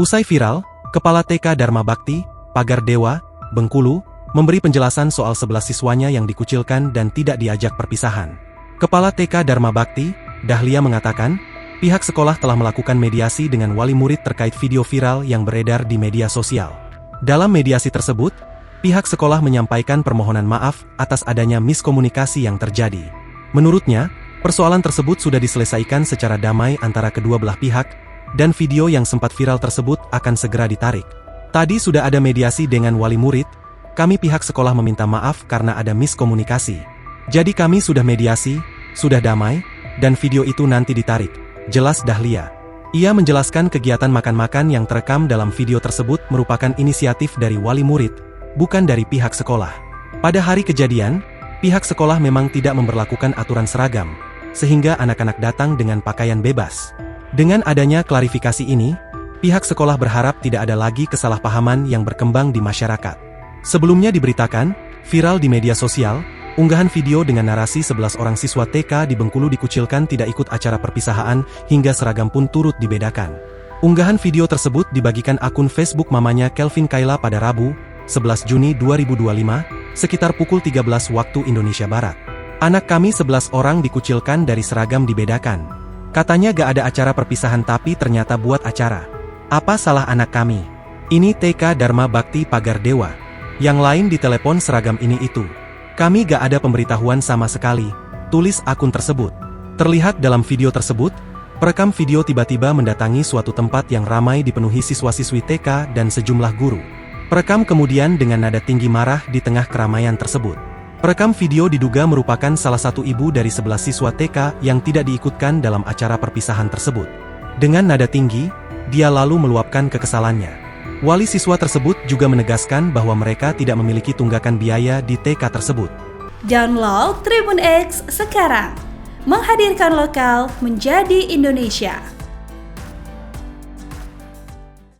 Usai viral, Kepala TK Dharma Bakti, Pagar Dewa, Bengkulu, memberi penjelasan soal 11 siswanya yang dikucilkan dan tidak diajak perpisahan. Kepala TK Dharma Bakti, Dahlia mengatakan, pihak sekolah telah melakukan mediasi dengan wali murid terkait video viral yang beredar di media sosial. Dalam mediasi tersebut, pihak sekolah menyampaikan permohonan maaf atas adanya miskomunikasi yang terjadi. Menurutnya, persoalan tersebut sudah diselesaikan secara damai antara kedua belah pihak, dan video yang sempat viral tersebut akan segera ditarik. Tadi sudah ada mediasi dengan wali murid, kami pihak sekolah meminta maaf karena ada miskomunikasi. Jadi kami sudah mediasi, sudah damai, dan video itu nanti ditarik, jelas Dahlia. Ia menjelaskan kegiatan makan-makan yang terekam dalam video tersebut merupakan inisiatif dari wali murid, bukan dari pihak sekolah. Pada hari kejadian, pihak sekolah memang tidak memberlakukan aturan seragam, sehingga anak-anak datang dengan pakaian bebas. Dengan adanya klarifikasi ini, pihak sekolah berharap tidak ada lagi kesalahpahaman yang berkembang di masyarakat. Sebelumnya diberitakan, viral di media sosial, unggahan video dengan narasi 11 orang siswa TK di Bengkulu dikucilkan tidak ikut acara perpisahan hingga seragam pun turut dibedakan. Unggahan video tersebut dibagikan akun Facebook mamanya Kelvin Kayla pada Rabu, 11 Juni 2025, sekitar pukul 13 waktu Indonesia Barat. Anak kami 11 orang dikucilkan dari seragam dibedakan. Katanya gak ada acara perpisahan tapi ternyata buat acara. Apa salah anak kami? Ini TK Dharma Bakti Pagar Dewa. Yang lain ditelepon seragam ini itu. Kami gak ada pemberitahuan sama sekali, tulis akun tersebut. Terlihat dalam video tersebut, perekam video tiba-tiba mendatangi suatu tempat yang ramai dipenuhi siswa-siswi TK dan sejumlah guru. Perekam kemudian dengan nada tinggi marah di tengah keramaian tersebut. Perekam video diduga merupakan salah satu ibu dari 11 siswa TK yang tidak diikutkan dalam acara perpisahan tersebut. Dengan nada tinggi, dia lalu meluapkan kekesalannya. Wali siswa tersebut juga menegaskan bahwa mereka tidak memiliki tunggakan biaya di TK tersebut. Download Tribun X sekarang, menghadirkan lokal menjadi Indonesia.